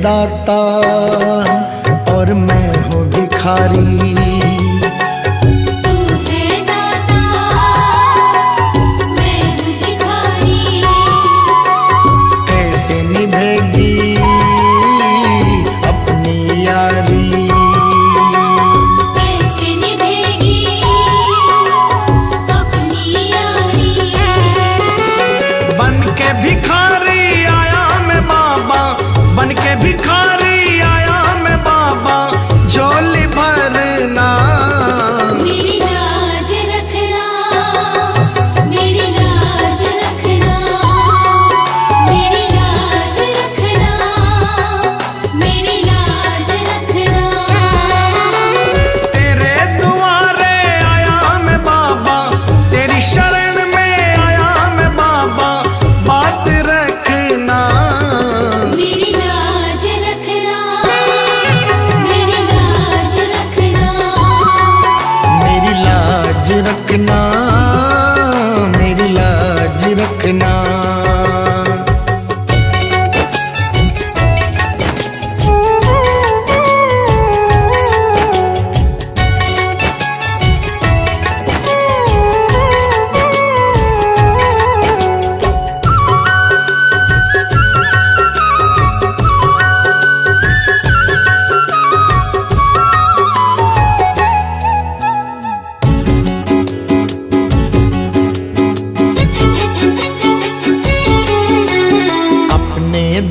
दाता और मैं हूँ भिखारी। भिखारी आया मैं बाबा, झोली भरना। मेरी लाज रखना, मेरी लाज रखना, मेरी लाज रखना, मेरी लाज रखना। तेरे दुआरे आया मैं बाबा, तेरी शरण में आया मैं बाबा, बात रखना। मेरी लाज रखना, मेरी लाज रखना, मेरी लाज रखना, मेरी लाज रखना।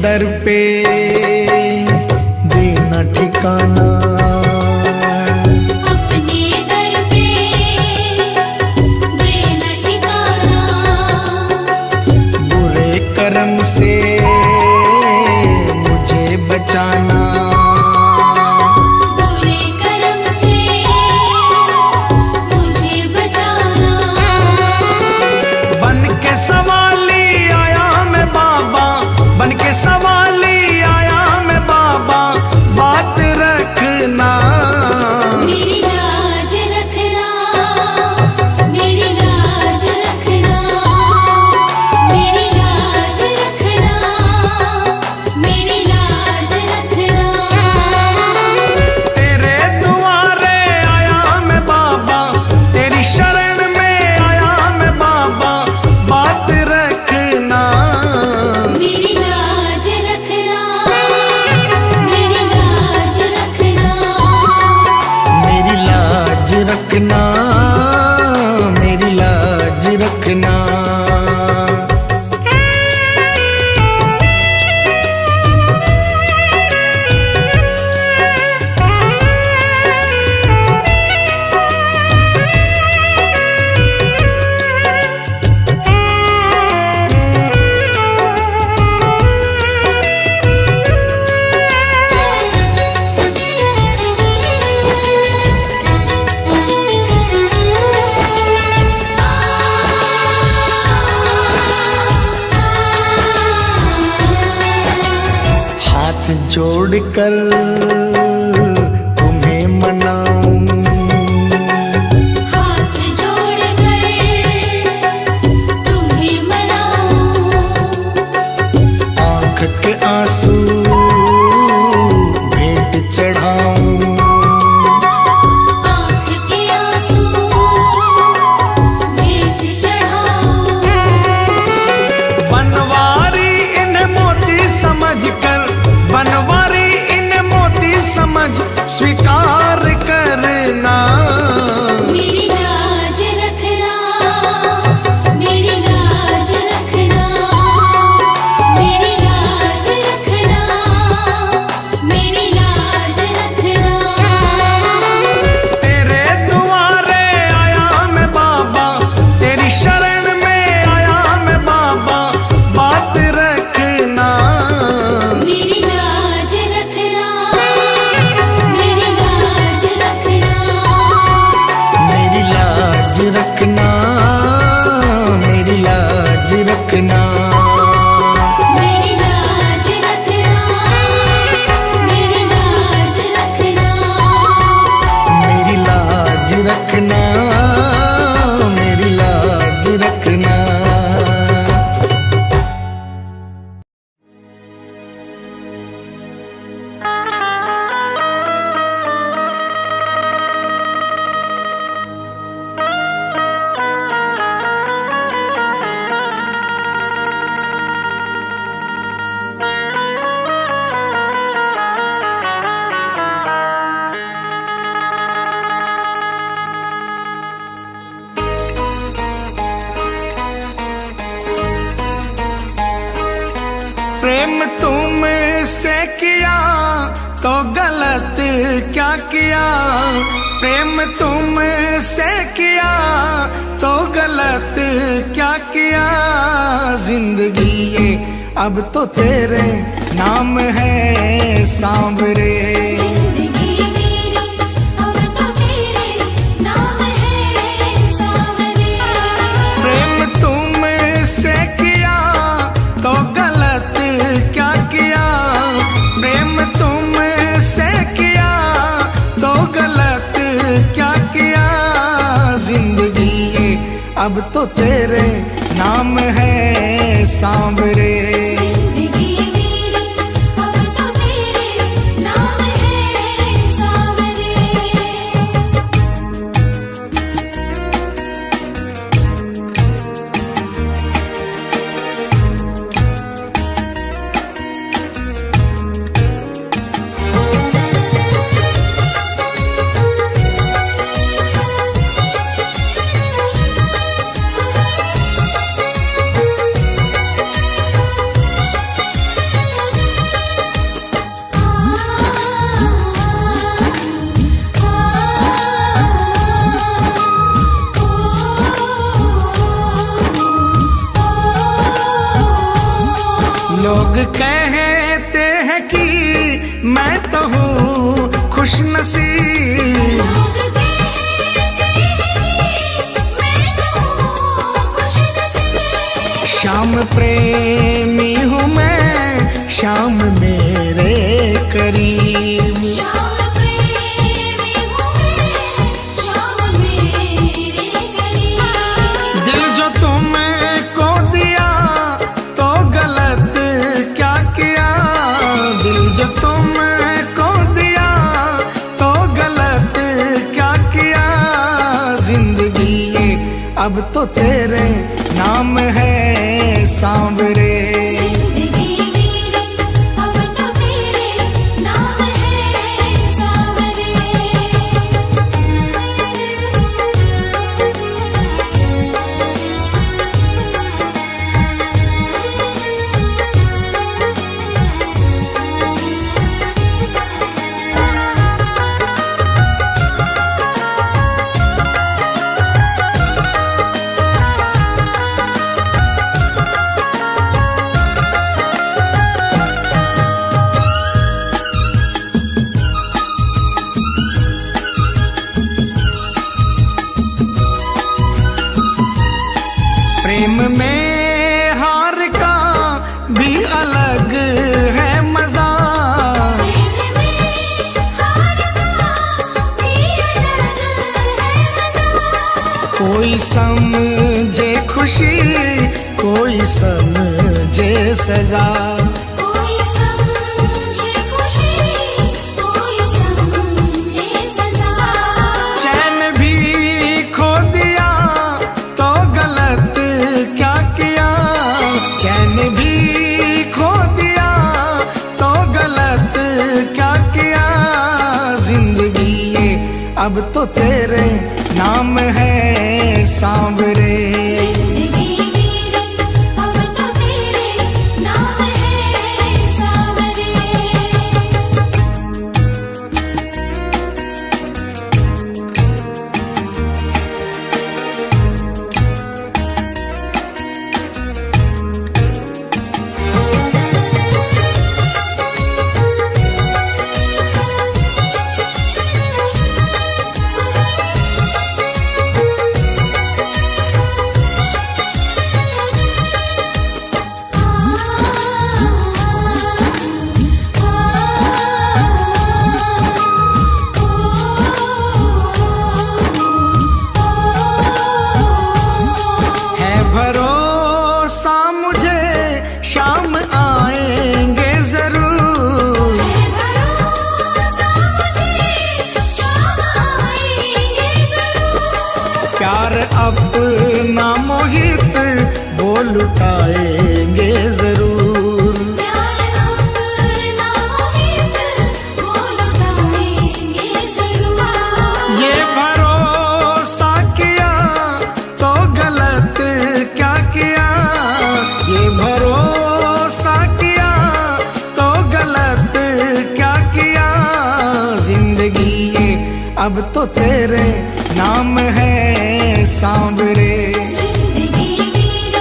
दर पे देना ठिकाना, अपने दर पे देना ठिकाना। बुरे कर्म से मुझे बचाना, बुरे कर्म से मुझे बचाना। बन के सवाली आया मैं बाबा, बन के सवाली आया मैं बाबा, बात रखना। मेरी लाज रखना, मेरी लाज रखना, मेरी लाज रखना, मेरी लाज रखना। तेरे दुआरे आया मैं बाबा, तेरी शरण में आया मैं बाबा, बात रखना। मेरी लाज रखना, मेरी लाज रखना, मेरी लाज रखना, मेरी लाज रखना। हाथ जोड़कर तुम्हें मनाऊं, हाथ जोड़कर तुम्हें मनाऊं। आँख के आंसू भेंट चढ़ाऊं, आँख के आंसू भेंट चढ़ाऊं। बनवारी इन्हें मोती समझकर, बनवारी इन्हें मोती समझ स्वीकार करना। मेरी लाज रखना, मेरी लाज रखना, मेरी लाज रखना, मेरी लाज रखना। तेरे दुआरे आया मैं बाबा, तेरी शरण में आया मैं बाबा, बात रखना। मेरी लाज रखना, मेरी लाज रखना, मेरी लाज रखना, मेरी लाज रखना। मेरी लाज रखना, मेरी लाज रखना, मेरी लाज रखना, मेरी लाज रखना। क्या किया, प्रेम तुमसे किया तो गलत क्या किया। जिंदगी ये अब तो तेरे नाम है सांवरे। जिंदगी मेरी अब तो तेरे नाम है सांवरे। प्रेम तुमसे किया तो गलत क्या किया, प्रेम तुमसे किया तो गलत क्या किया। जिंदगी ये अब तो तेरे नाम है सांवरे। जिंदगी मेरी अब तो तेरे नाम है सांवरे। लोग कहते हैं कि मैं तो हूँ खुश नसीब, लोग कहते हैं कि मैं तो हूँ खुशनसीब। श्याम प्रेमी हूँ मैं, श्याम मेरे करीब। श्याम प्रेमी हूँ मैं, श्याम मेरे करीब। दिल जो तुमको दिया तो गलत क्या किया, दिल जो तुमको दिया तो गलत क्या किया। जिंदगी ये अब तो तेरे नाम है सांवरे। जिंदगी मेरी अब तो तेरे नाम है सांवरे। प्रेम में हार का भी अलग है मजा, प्रेम में हार का भी अलग है मजा। कोई समझे खुशी कोई समझे सजा। कोई समझे खुशी, कोई समझे सजा। चैन भी खो दिया तो गलत क्या किया, चैन भी खो दिया तो गलत क्या किया। जिंदगी ये अब तो तेरे नाम है सांवरे। जिंदगी मेरी अब तो तेरे नाम है सांवरे। है भरोसा मुझे शाम आएंगे जरूर, भरोसा मुझे शाम आएंगे जरूर। प्यार अपना मोहित वो लुटाएंगे जरूर। प्यार अपना मोहित वो लुटाएंगे जरूर। ये भरोसा किया तो गलत क्या किया, ये भरोसा किया तो गलत क्या किया। जिंदगी अब तो तेरे नाम है सांवरे। जिंदगी मेरी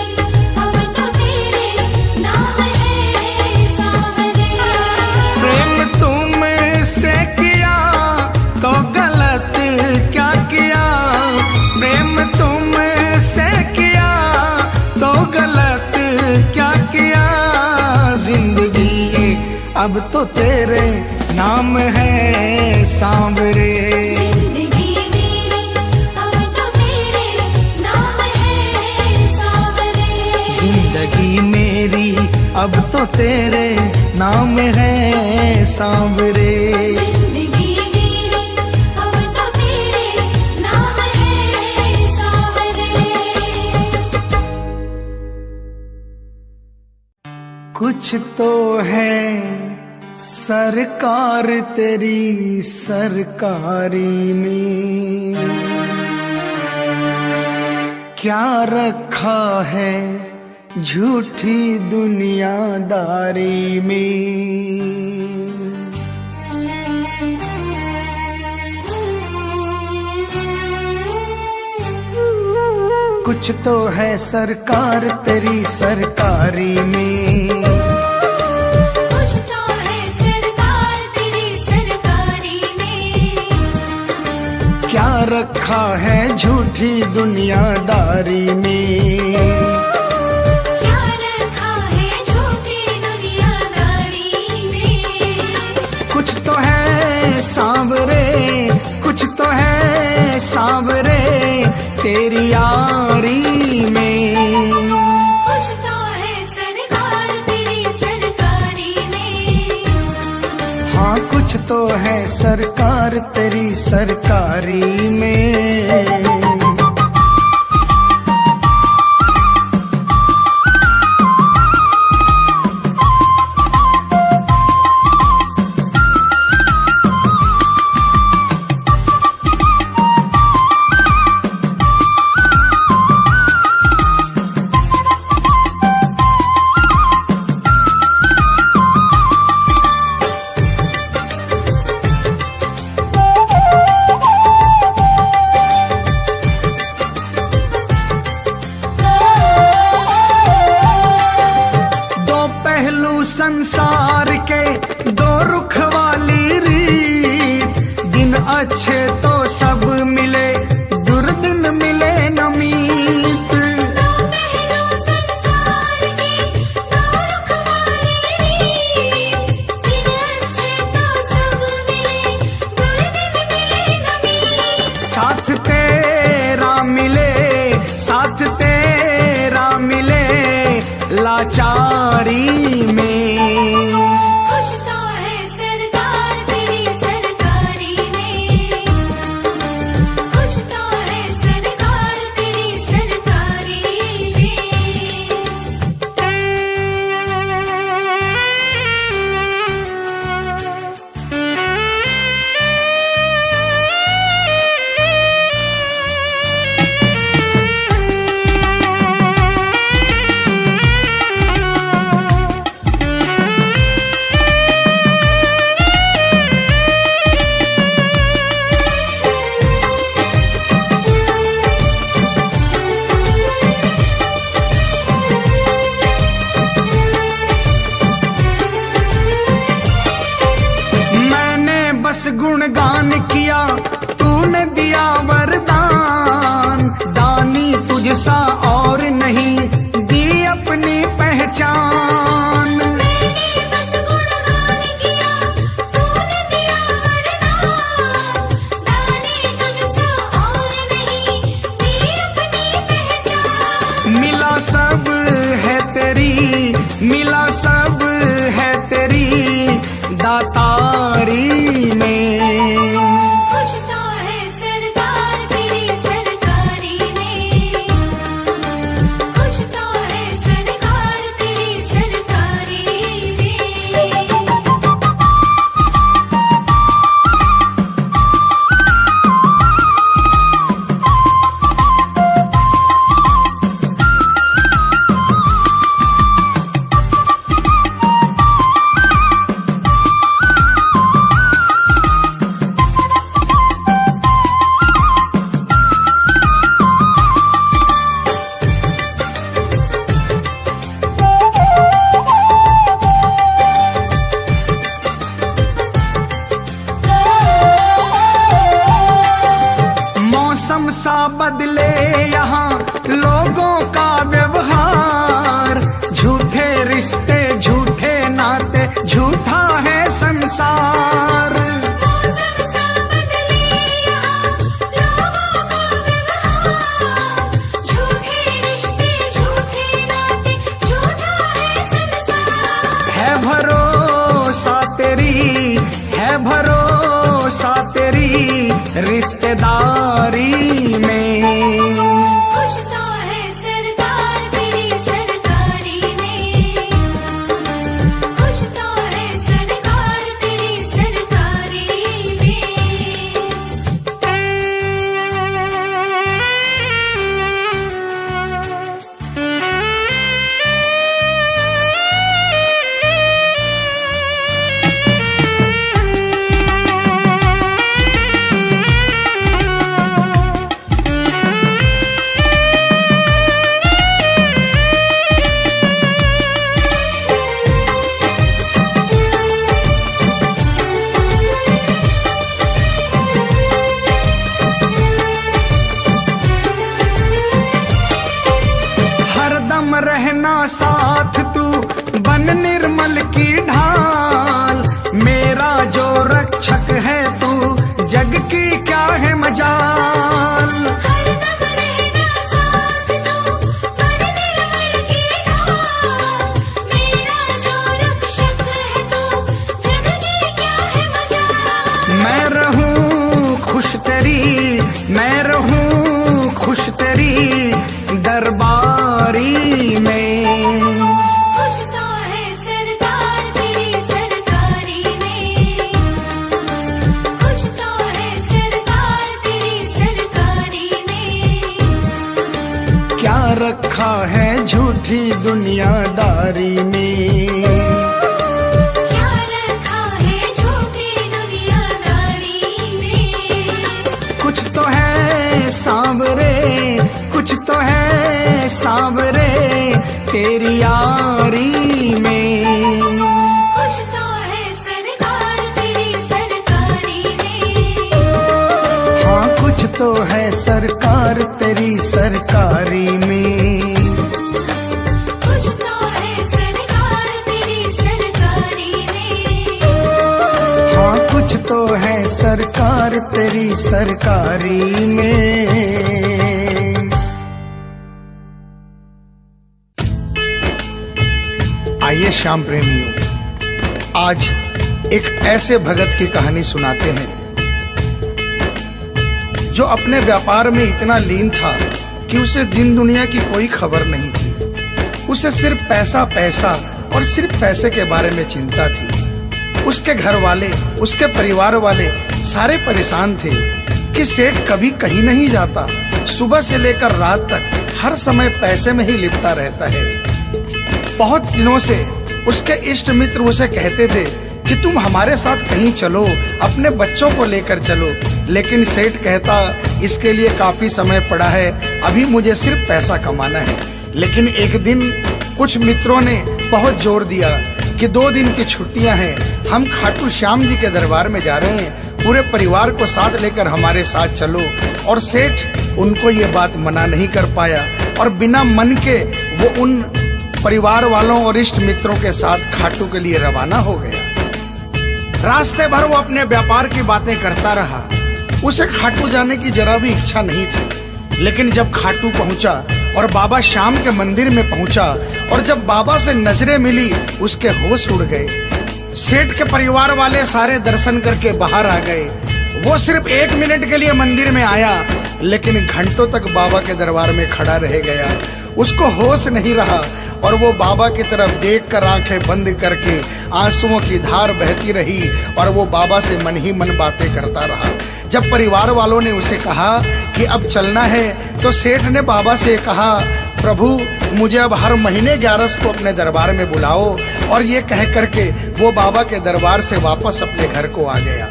अब तो तेरे नाम है सांवरे। प्रेम तुमसे किया तो गलत क्या किया, प्रेम तुमसे किया तो गलत क्या किया। जिंदगी ये अब तो तेरे नाम है सांवरे। जिंदगी मेरी अब तो तेरे नाम है सांवरे। जिंदगी मेरी अब तो तेरे नाम है सांवरे। जिंदगी मेरी अब तो तेरे नाम है सांवरे। कुछ तो है सरकार तेरी सरकारी में, क्या रखा है झूठी दुनियादारी में। कुछ तो है सरकार तेरी सरकारी में, कुछ तो है सरकार तेरी सरकारी में। क्या रखा है झूठी दुनियादारी में। क्या रखा है झूठी दुनियादारी में। कुछ तो है सांवरे, कुछ तो है सांवरे तेरी यारी में। कुछ तो है सरकार तेरी सरकारी में। हाँ कुछ तो है सरकार तेरी सरकारी में। संसार के दो रुख वाली रीत, दिन अच्छे तो सब मिले दुर्दिन मिले न मीत। दो पहलू संसार के दो रुख वाली रीत, दिन अच्छे तो सब मिले दुर्दिन मिले न मीत। साथ तेरा मिले, साथ तेरा मिले लाचारी में। कुछ तो है सरकार तेरी सरकारी में। कुछ तो है सरकार तेरी सरकारी में। सा बदले यहाँ लोगों का व्यवहार, झूठे रिश्ते झूठे नाते झूठा है संसार। मौसम सा बदले यहाँ लोगों का व्यवहार, झूठे रिश्ते झूठे नाते झूठा है संसार। है भरोसा तेरी, है भरोसा तेरी रिश्तेदारी में। खुश तो है सरकार तेरी सरकारी में, खुश तो है सरकार तेरी सरकारी हरदम रहना साथ तू बन निर्मल की ढाल, मेरा जो रक्षक है तू जग की क्या है मजाल। हरदम रहना साथ तू बन निर्मल की ढाल, मेरा जो रक्षक है तू जग की क्या है मजाल। मैं रहूं खुश तेरी, मैं रहूं खुश तेरी दरबारी में। खुश तो है सरकार तेरी सरकारी में, खुश तो है सरकार तेरी सरकारी में। क्या रखा है झूठी दुनियादारी में, क्या रखा है झूठी दुनियादारी में। कुछ तो है सांवरे, कुछ तो है सांवरे तेरी यारी में। खुश तो है सरकार तेरी सरकारी में, हाँ कुछ तो है सरकार तेरी सरकारी में। कुछ तो है सरकार तेरी सरकारी में। हाँ कुछ तो है सरकार तेरी सरकारी में। आइए श्याम प्रेमियों, आज एक ऐसे भगत की कहानी सुनाते हैं जो अपने व्यापार में इतना लीन था कि उसे दिन दुनिया की कोई खबर नहीं थी। उसे सिर्फ पैसा पैसा और सिर्फ पैसे के बारे में चिंता थी। उसके घर वाले, उसके परिवार वाले सारे परेशान थे कि सेठ कभी कहीं नहीं जाता, सुबह से लेकर रात तक हर समय पैसे में ही लिपटा रहता है। बहुत दिनों से उसके इष्ट मित्र उसे कहते थे कि तुम हमारे साथ कहीं चलो, अपने बच्चों को लेकर चलो, लेकिन सेठ कहता इसके लिए काफी समय पड़ा है, अभी मुझे सिर्फ पैसा कमाना है। लेकिन एक दिन कुछ मित्रों ने बहुत जोर दिया कि 2 दिन की छुट्टियां हैं, हम खाटू श्याम जी के दरबार में जा रहे हैं, पूरे परिवार को साथ लेकर हमारे साथ चलो। और सेठ उनको ये बात मना नहीं कर पाया और बिना मन के वो उन परिवार वालों और इष्ट मित्रों के साथ खाटू के लिए रवाना हो गया। रास्ते भर वो अपने व्यापार की बातें करता रहा। उसे खाटू जाने की जरा भी इच्छा नहीं थी। लेकिन जब खाटू पहुंचा और बाबा श्याम के मंदिर में पहुंचा और जब बाबा से नजरें मिली, उसके होश उड़ गए। सेठ के परिवार वाले सारे दर्शन करके बाहर आ गए। वो सिर्फ 1 मिनट के लिए मंदिर में आया, लेकिन घंटों तक बाबा के दरबार में खड़ा रह गया। उसको होश नहीं रहा और वो बाबा की तरफ देखकर आंखें बंद करके आंसुओं की धार बहती रही और वो बाबा से मन ही मन बातें करता रहा। जब परिवार वालों ने उसे कहा कि अब चलना है, तो सेठ ने बाबा से कहा, प्रभु मुझे अब हर महीने 11 को अपने दरबार में बुलाओ। और ये कह करके वो बाबा के दरबार से वापस अपने घर को आ गया।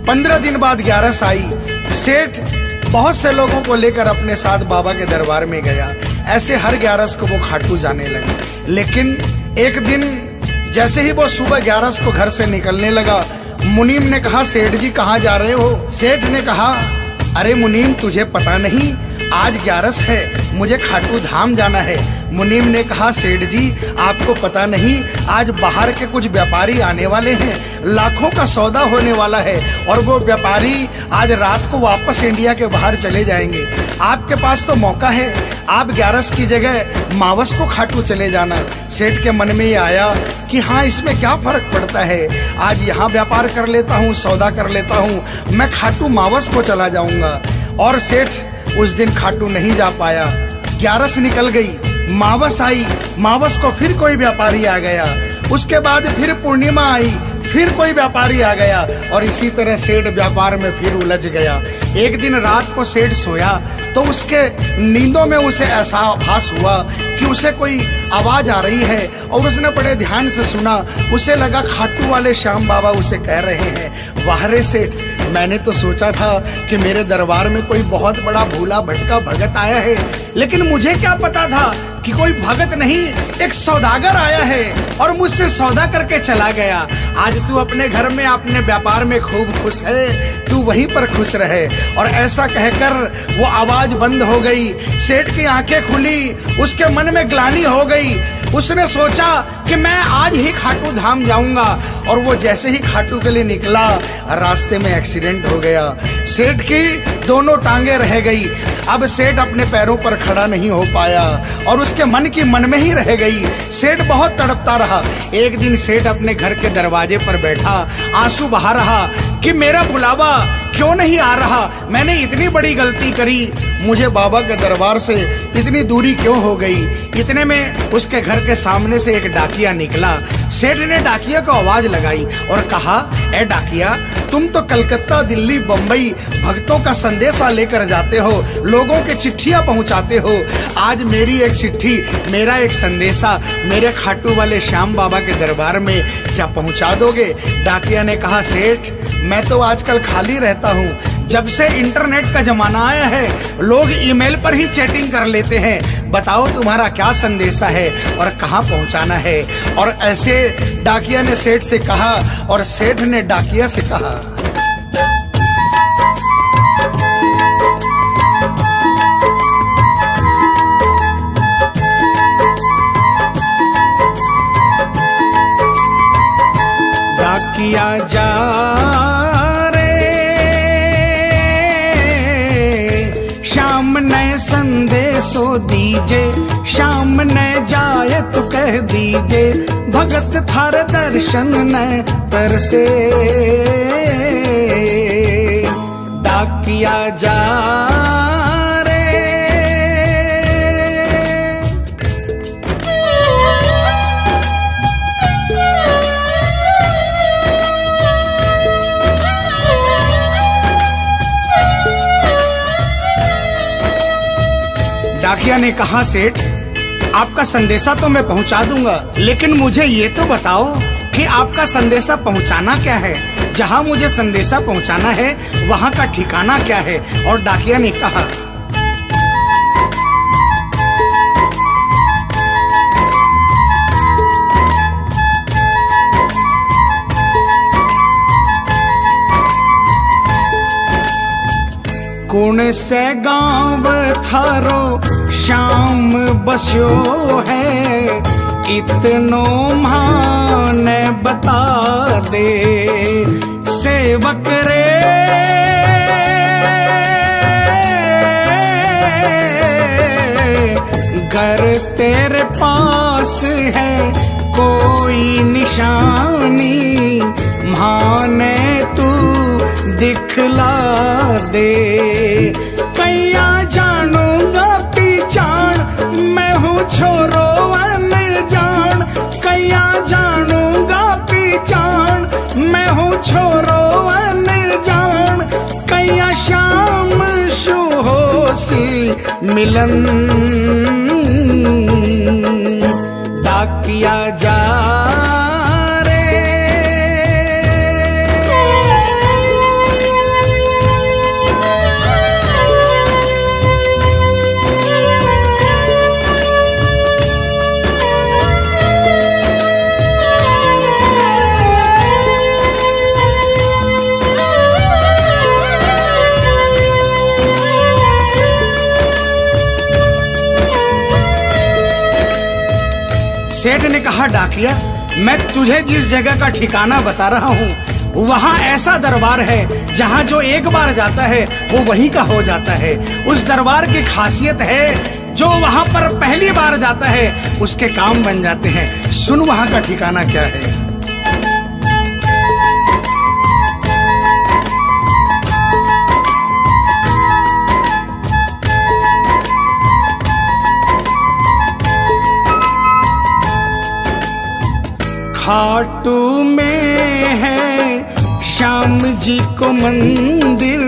15 दिन बाद 11 आई। सेठ बहुत से लोगों को लेकर अपने साथ बाबा के दरबार में गया। ऐसे हर 11 को वो खाटू जाने लगे। लेकिन एक दिन जैसे ही वो सुबह 11 को घर से निकलने लगा, मुनीम ने कहा, सेठ जी कहाँ जा रहे हो? सेठ ने कहा, अरे मुनीम, तुझे पता नहीं आज 11 है, मुझे खाटू धाम जाना है। मुनीम ने कहा, सेठ जी आपको पता नहीं आज बाहर के कुछ व्यापारी आने वाले हैं, लाखों का सौदा होने वाला है और वो व्यापारी आज रात को वापस इंडिया के बाहर चले जाएंगे। आपके पास तो मौका है, आप 11 की जगह मावस को खाटू चले जाना। सेठ के मन में ये आया कि हाँ, इसमें क्या फर्क पड़ता है, आज यहाँ व्यापार कर लेता हूँ, सौदा कर लेता हूँ, मैं खाटू मावस को चला जाऊंगा। और सेठ उस दिन खाटू नहीं जा पाया। 11 निकल गई, मावस आई, मावस को फिर कोई व्यापारी आ गया, उसके बाद फिर पूर्णिमा आई, फिर कोई व्यापारी आ गया और इसी तरह सेठ व्यापार में फिर उलझ गया। एक दिन रात को सेठ सोया तो उसके नींदों में उसे ऐसा आभास हुआ कि उसे कोई आवाज आ रही है और उसने बड़े ध्यान से सुना। उसे लगा खाटू वाले श्याम बाबा उसे कह रहे हैं, वाह रे सेठ, मैंने तो सोचा था कि मेरे दरबार में कोई बहुत बड़ा भूला भटका भगत आया है, लेकिन मुझे क्या पता था कि कोई भगत नहीं, एक सौदागर आया है और मुझसे सौदा करके चला गया। आज तू अपने घर में अपने व्यापार में खूब खुश है, तू वहीं पर खुश रहे। और ऐसा कहकर वो आवाज बंद हो गई। सेठ की आंखें खुली, उसके मन में ग्लानि हो गई। उसने सोचा कि मैं आज ही खाटू धाम जाऊंगा और वो जैसे ही खाटू के लिए निकला, रास्ते में एक्सीडेंट हो गया। सेठ की दोनों टांगे रह गई। अब सेठ अपने पैरों पर खड़ा नहीं हो पाया और उसके मन की मन में ही रह गई। सेठ बहुत तड़पता रहा। एक दिन सेठ अपने घर के दरवाजे पर बैठा, आंसू बहा रहा कि मेरा बुलावा क्यों नहीं आ रहा, मैंने इतनी बड़ी गलती करी, मुझे बाबा के दरबार से इतनी दूरी क्यों हो गई। इतने में उसके घर के सामने से एक डाकिया निकला। सेठ ने डाकिया को आवाज लगाई और कहा, ए डाकिया, तुम तो कलकत्ता, दिल्ली, बम्बई भक्तों का संदेशा लेकर जाते हो, लोगों के चिट्ठियां पहुंचाते हो। आज मेरी एक चिट्ठी, मेरा एक संदेशा मेरे खाटू वाले श्याम बाबा के दरबार में क्या पहुंचा दोगे? डाकिया ने कहा, सेठ, मैं तो आजकल खाली रहता हूँ। जब से इंटरनेट का जमाना आया है, लोग ईमेल पर ही चैटिंग कर लेते हैं। बताओ तुम्हारा क्या संदेशा है और कहाँ पहुँचाना है? और ऐसे डाकिया ने सेठ से कहा और सेठ ने डाकिया से कहा। डाकिया जा श्याम ने संदेशो दीजे, श्याम ने जाए तो कह दीजे, भगत थार दर्शन ने तरसे। डाकिया जा रे। डाकिया ने कहा, सेठ, आपका संदेशा तो मैं पहुंचा दूंगा, लेकिन मुझे ये तो बताओ कि आपका संदेशा पहुंचाना क्या है? जहां मुझे संदेशा पहुंचाना है वहां का ठिकाना क्या है? और डाकिया ने कहा, कौन से गांव थारो श्याम बस्यो है, इतनो माने बता दे। सेवक रे घर तेरे पास है कोई निशानी, माने तू दिखला दे। कैया जानूंगा पहचान, मैं हूँ छोरो अनजान। कैया जानूंगा पहचान, मैं हूँ छोरो अनजान। कैया श्याम शु होसी मिलन। डाकिया जा सेठ ने कहा, डाकिया मैं तुझे जिस जगह का ठिकाना बता रहा हूँ वहाँ ऐसा दरबार है जहाँ जो एक बार जाता है वो वहीं का हो जाता है। उस दरबार की खासियत है जो वहाँ पर पहली बार जाता है उसके काम बन जाते हैं। सुन वहाँ का ठिकाना क्या है। खाटू में है श्याम जी को मंदिर,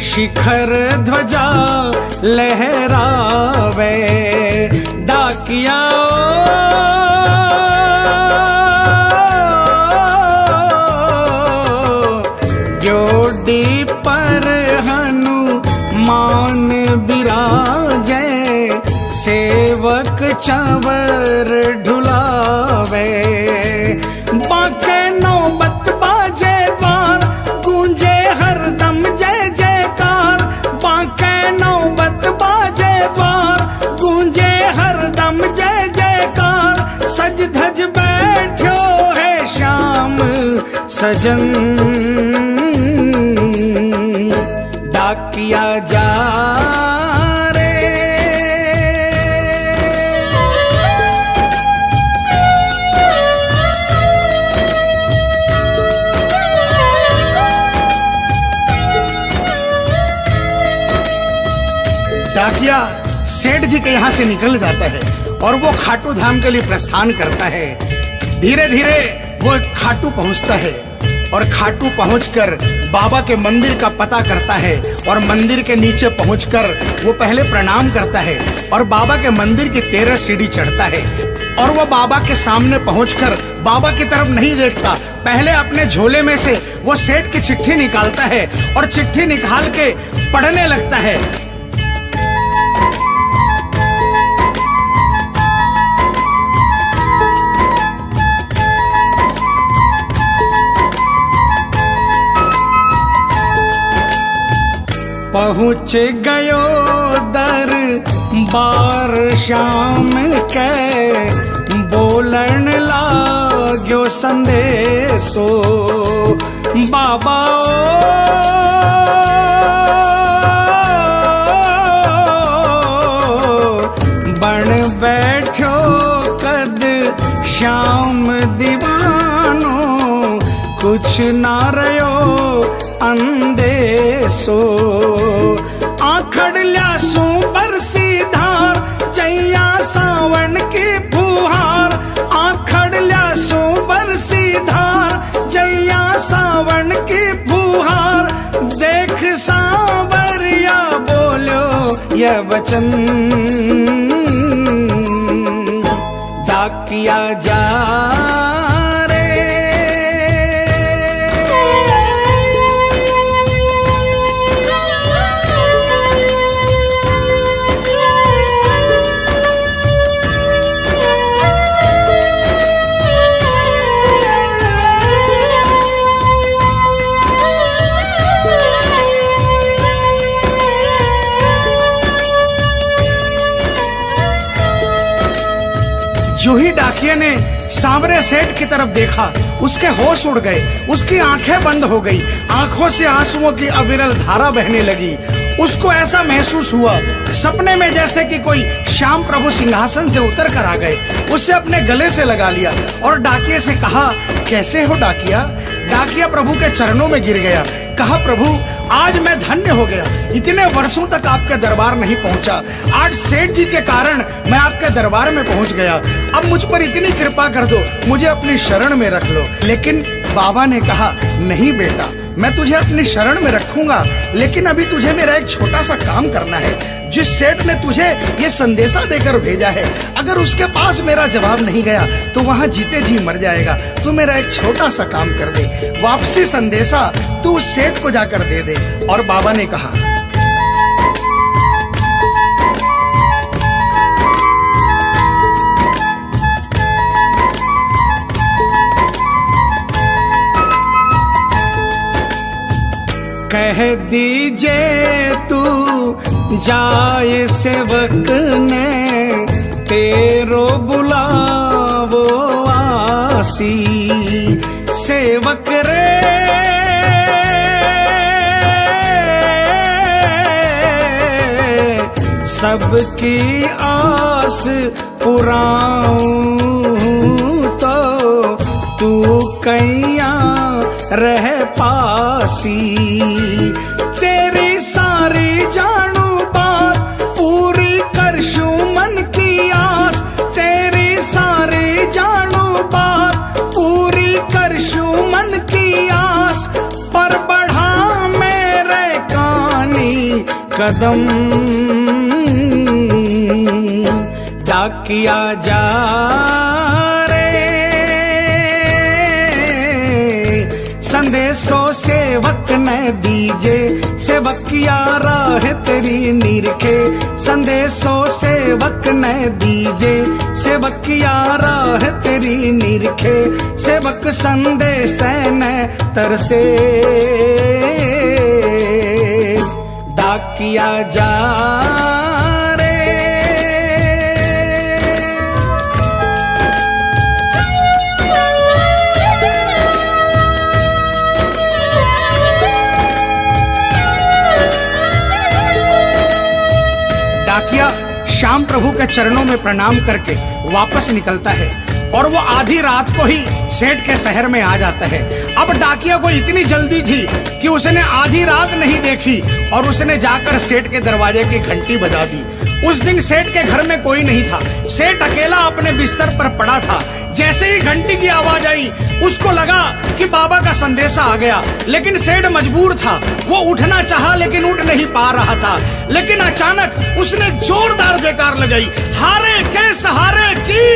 शिखर ध्वजा लहरावे। डाकिया जोड़ी पर हनुमान बिराजे, सेवक चंवर ढुलावे। बांके नौबत बाजे द्वार, गूंजे हरदम जय जयकार। बांके नौबत बाजे द्वार, गूंजे हरदम जय जयकार। सज धज बैठो है श्याम सजन, डाकिया जा डाकिया सेठ जी के यहाँ से निकल जाता है और वो खाटू धाम के लिए प्रस्थान करता है। धीरे धीरे वो खाटू पहुँचता है और खाटू पहुंचकर बाबा के मंदिर का पता करता है और मंदिर के नीचे पहुंचकर वो पहले प्रणाम करता है और बाबा के मंदिर की 13 सीढ़ी चढ़ता है। और वो बाबा के सामने पहुंचकर बाबा की तरफ नहीं देखता, पहले अपने झोले में से वो सेठ की चिट्ठी निकालता है और चिट्ठी निकाल के पढ़ने लगता है। पहुँच गयो दरबार श्याम के, बोलन लाग्यो संदेशो। बाबा बन बैठो कद श्याम दीवानो, कुछ ना रयो अंदेशो। आखड़ ल्यासू बरसी धार, जैया सावन की फुहार। आखड़ ल्यासू बरसी धार, जैया सावन की फुहार। देख सांवरिया बोलो यह वचन, डाकिया जा जो ही डाकिया ने सांवरे सेठ की तरफ देखा उसके होश उड़ गए, उसकी आंखें बंद हो गई, आंखों से आंसुओं की अविरल धारा बहने लगी। उसको ऐसा महसूस हुआ सपने में जैसे कि कोई श्याम प्रभु सिंहासन से उतर कर आ गए। उससे अपने गले से लगा लिया और डाकिया से कहा, कैसे हो डाकिया? डाकिया प्रभु के चरणों में गिर गया, कहा, प्रभु आज मैं धन्य हो गया, इतने वर्षों तक आपके दरबार नहीं पहुंचा, आज सेठ जी के कारण मैं आपके दरबार में पहुंच गया। अब मुझ पर इतनी कृपा कर दो, मुझे अपनी शरण में रख लो। लेकिन बाबा ने कहा, नहीं बेटा, मैं तुझे अपनी शरण में रखूंगा, लेकिन अभी तुझे मेरा एक छोटा सा काम करना है। जिस सेठ ने तुझे ये संदेशा देकर भेजा है, अगर उसके पास मेरा जवाब नहीं गया तो वहाँ जीते जी मर जाएगा। तू मेरा एक छोटा सा काम कर दे, वापसी संदेशा तू उस सेठ को जाकर दे दे। और बाबा ने कहा, कह दीजिए तू जाए सेवक ने तेरो बुला पासी। सेवक रे सबकी आस पुराऊं तो तू कैया रह पासी। तेरी सारी जानू बात पूरी करशू मन की आस। तेरी सारी जानू बात पूरी करशू मन की आस। पर बढ़ा मेरे कानी कदम डाकिया जा रे। संदेशो सेवक न दीजे सेवकिया राह तेरी निरखे। संदेशो सेवक न दीजे सेवकिया राह तेरी निरखे। सेवक संदेश न तरसे डाकिया जा रे। डाकिया श्याम प्रभु के चरणों में प्रणाम करके वापस निकलता है और वो आधी रात को ही सेठ के शहर में आ जाता है। अब डाकिया को इतनी जल्दी थी कि उसने आधी रात नहीं देखी और उसने जाकर सेठ के दरवाजे की घंटी बजा दी। उस दिन सेठ के घर में कोई नहीं था। सेठ अकेला अपने बिस्तर पर पड़ा था। जैसे ही घंटी की आवाज आई उसको लगा कि बाबा का संदेशा आ गया, लेकिन सेठ मजबूर था। वो उठना चाहा लेकिन उठ नहीं पा रहा था। लेकिन अचानक उसने जोरदार जयकार लगाई, हारे के सहारे की।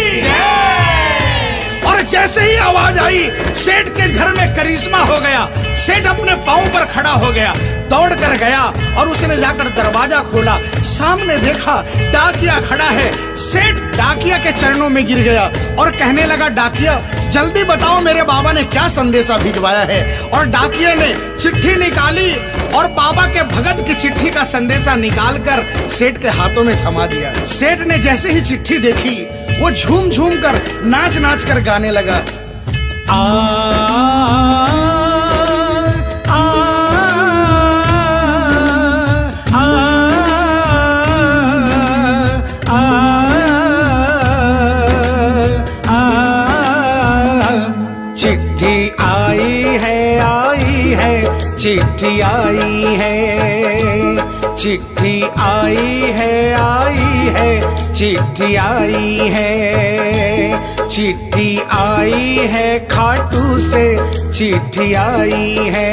और जैसे ही आवाज आई सेठ के घर में करिश्मा हो गया। सेठ अपने पांव पर खड़ा हो गया, दौड़ कर गया और उसने जाकर दरवाजा खोला। सामने देखा डाकिया खड़ा है। सेठ डाकिया के चरणों में गिर गया और कहने लगा, डाकिया जल्दी बताओ मेरे बाबा ने क्या संदेशा भिजवाया है। और डाकिया ने चिट्ठी निकाली और बाबा के भगत की चिट्ठी का संदेशा निकालकर सेठ के हाथों में थमा दिया। सेठ ने जैसे ही चिट्ठी देखी वो झूम झूम कर नाच नाच कर गाने लगा। आ, आ, आ, आ, आ, चिट्ठी आई है, चिट्ठी आई है, चिट्ठी आई है, चिट्ठी आई है, चिट्ठी आई है, खाटू से चिट्ठी आई है।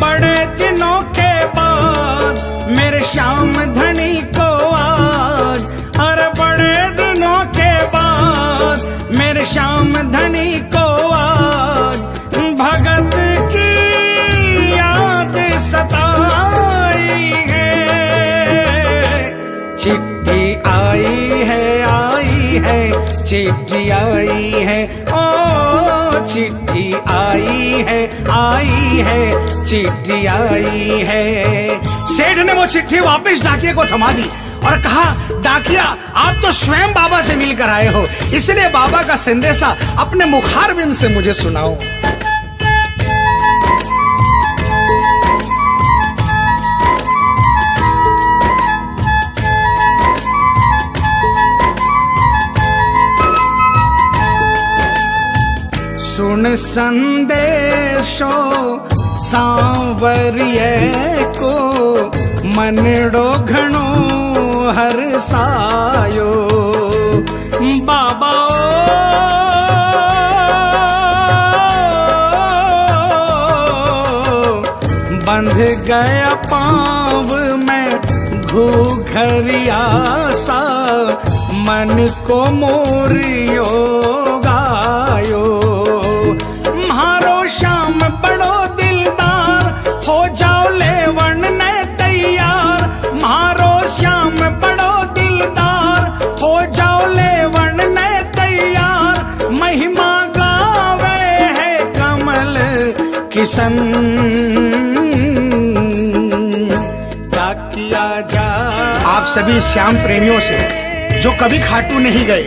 बड़े दिनों के बाद मेरे श्याम धनी को आज, अरे बड़े दिनों के बाद मेरे श्याम धनी को आज भगत की याद सताई है। चिट्ठी आई है, चिट्ठी आई है, ओ चिट्ठी आई है, चिट्ठी आई है। सेठ ने वो चिट्ठी वापस डाकिया को थमा दी और कहा, डाकिया आप तो स्वयं बाबा से मिलकर आए हो, इसलिए बाबा का संदेशा अपने मुखारबिंद से मुझे सुनाओ। सुन संदेशो सांवरिये को मनड़ो घणो हरसायो। बाबा बंध गया पाँव में घूघरिया सा, मन को मोरियो गायो। म्हारो श्याम बड़ो दिलदार, हो जाओ लेवन ने तैयार। म्हारो श्याम बड़ो दिलदार, हो जाओ लेवन ने तैयार। महिमा गावे है कमल किशन, क्या जा। आप सभी श्याम प्रेमियों से जो कभी खाटू नहीं गए,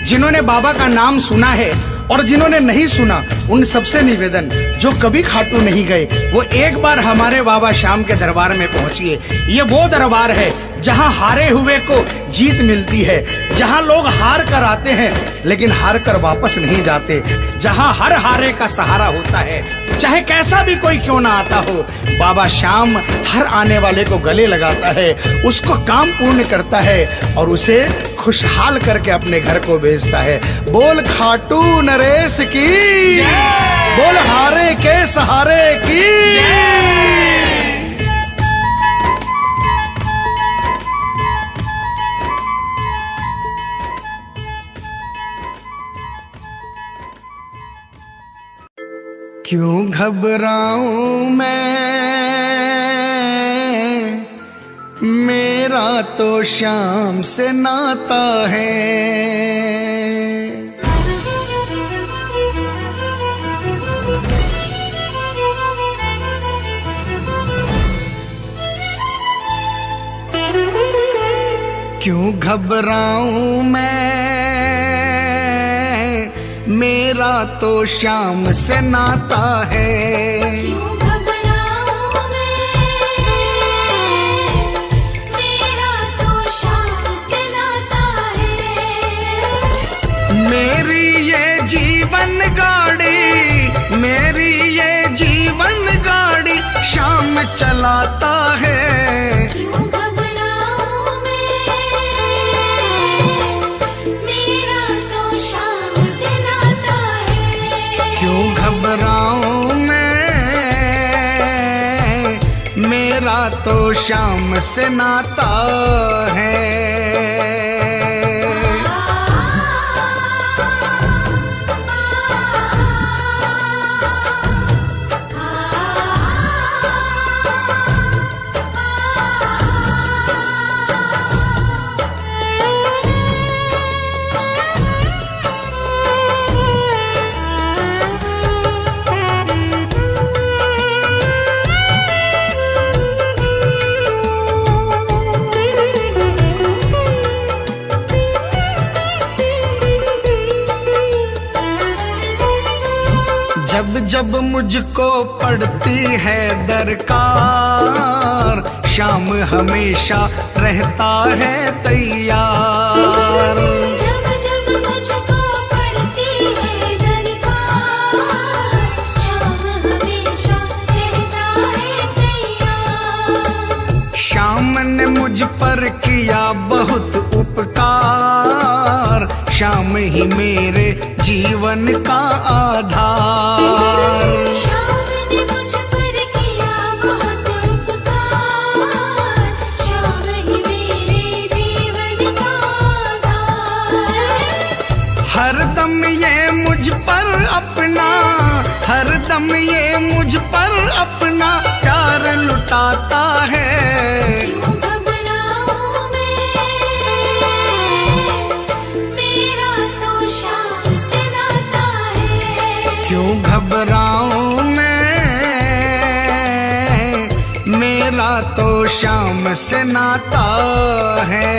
जिन्होंने बाबा का नाम सुना है और जिन्होंने नहीं सुना, उन सबसे निवेदन, जो कभी खाटू नहीं गए, वो एक बार हमारे बाबा श्याम के दरबार में पहुंचिए। ये वो दरबार है जहां हारे हुए को जीत मिलती है, जहां लोग हार कर आते हैं लेकिन हार कर वापस नहीं जाते, जहां हर हारे का सहारा होता है, चाहे कैसा भी कोई क्यों ना आता हो। बाबा श्याम हर आने वाले को गले लगाता है, उसको काम पूर्ण करता है और उसे खुशहाल करके अपने घर को भेजता है। बोल खाटू नरेश की, बोल हारे के सहारे की। क्यों घबराऊं मैं, मेरा तो श्याम से नाता है। क्यों घबराऊं मैं, मेरा तो श्याम से नाता है। क्यों घबराऊं मेरा तो श्याम से नाता है। मेरी ये जीवन गाड़ी, मेरी ये जीवन गाड़ी श्याम चलाता है। क्यों घबराऊं मेरा तो श्याम से नाता है। क्यों घबराऊं मैं, मेरा तो श्याम से नाता है। जब जब मुझको पड़ती है दरकार, श्याम हमेशा रहता है तैयार। जब जब मुझको पड़ती है दरकार, श्याम हमेशा रहता है तैयार। श्याम ने मुझ पर किया बहुत उपकार, श्याम ही मेरे जीवन का आधार। श्याम ने मुझ पर किया बहुत उपकार, श्याम ही मेरे जीवन का आधार। हरदम ये मुझ पर अपना, हरदम ये मुझ पर अपना प्यार लुटाता है। क्यों घबराऊं मेरा तो श्याम से नाता है। क्यों घबराऊं मैं, मेरा तो श्याम से नाता है।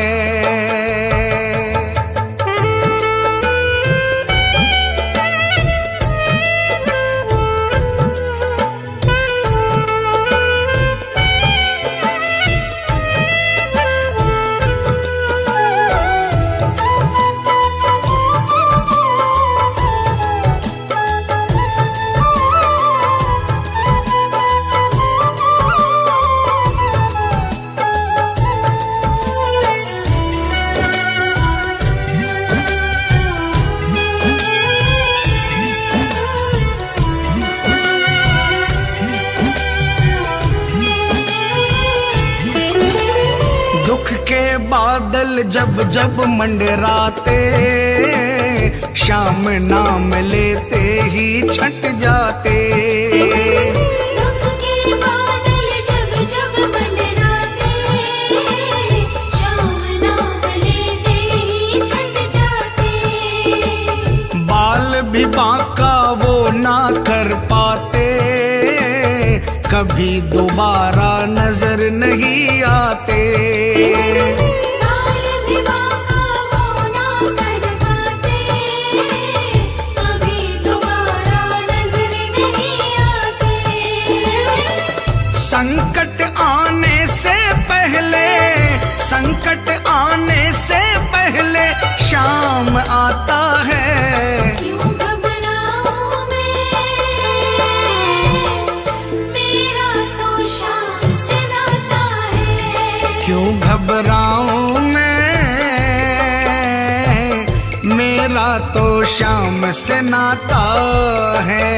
दुख के बादल जब जब मंडराते, श्याम नाम लेते ही छट जाते। दुख के बादल जब जब मंडराते, श्याम नाम लेते ही छट जाते। बाल भी बांका वो ना कर पाते, कभी दोबारा नजर नहीं आते। बाल भी बांका वो ना कर पाते, शाम आता है। क्यों घबराऊं मैं, मेरा तो शाम से नाता है। क्यों घबराऊं मैं, मेरा तो शाम से नाता है।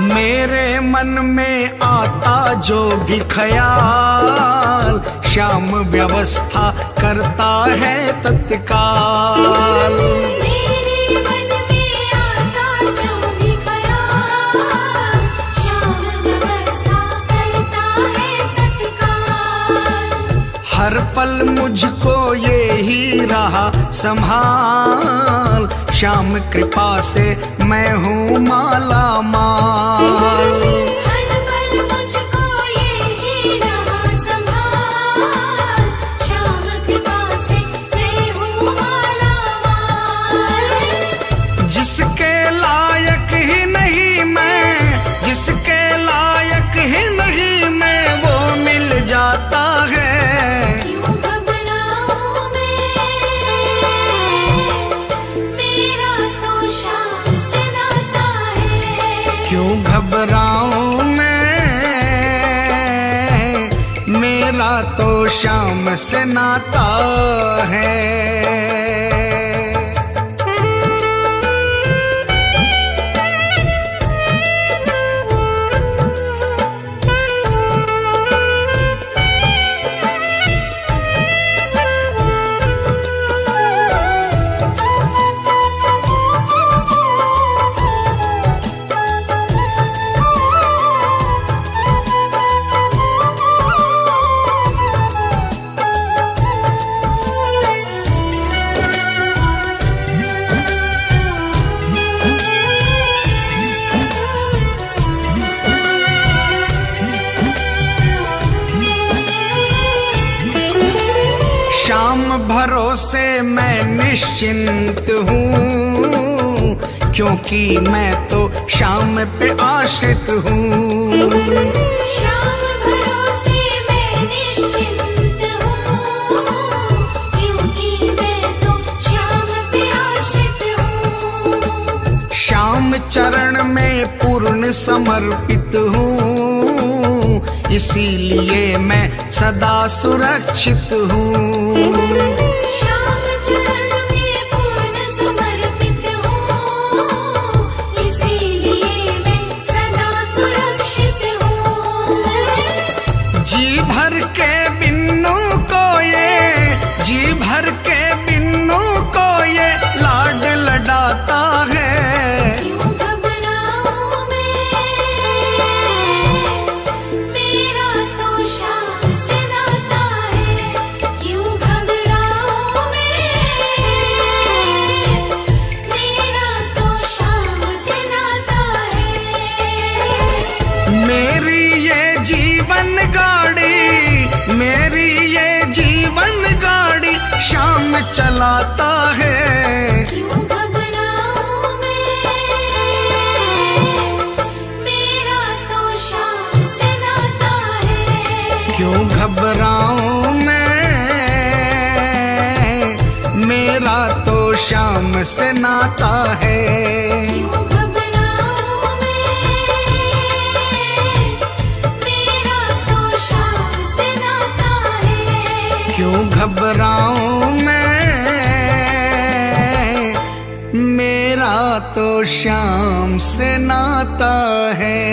मेरे मन में आता जो भी ख्याल, श्याम व्यवस्था करता है तत्काल। मेरे मन में आता जो भी ख्याल, श्याम व्यवस्था करता है तत्काल। हर पल मुझको ये ही रहा संभाल, श्याम कृपा से मैं हूँ माला माल। हर पल मुझको ये ही रहा संभाल, श्याम कृपा से मैं हूँ माला माल। जिसके लायक ही नहीं मैं, जिसके लायक ही नहीं मैं, वो मिल जाता है। क्यों घबराऊं मैं, मेरा तो शाम से नाता है। क्यों घबराऊं मैं, मेरा तो शाम से नाता है। शाम भरोसे मैं निश्चिंत हूँ, क्योंकि मैं तो शाम पे आश्रित हूँ। श्याम भरोसे मैं निश्चिंत हूँ, क्योंकि मैं तो श्याम पे आश्रित हूँ। श्याम चरण में पूर्ण समर्पित हूँ, इसीलिए मैं सदा सुरक्षित हूँ। श्याम चरण में पूर्ण समर्पित हूँ, इसीलिए मैं सदा सुरक्षित हूँ। जी भर के बिन्नू को ये, जी भर के बिन्नू को ये लाड लडाता है। क्यों घबराऊं मैं, मेरा तो शाम से नाता है। क्यों घबराऊं मैं, मेरा तो शाम से नाता है। मेरी ये जीवन गाड़ी, मेरी ये जीवन गाड़ी शाम चलाता है। क्यों घबराऊं मैं, मेरा तो शाम से नाता है। क्यों घबराऊं मैं, मेरा तो शाम से नाता है। क्यों घबराऊं मैं, मेरा तो शाम से नाता है। क्यों घबराऊं मैं, मेरा तो शाम से नाता है।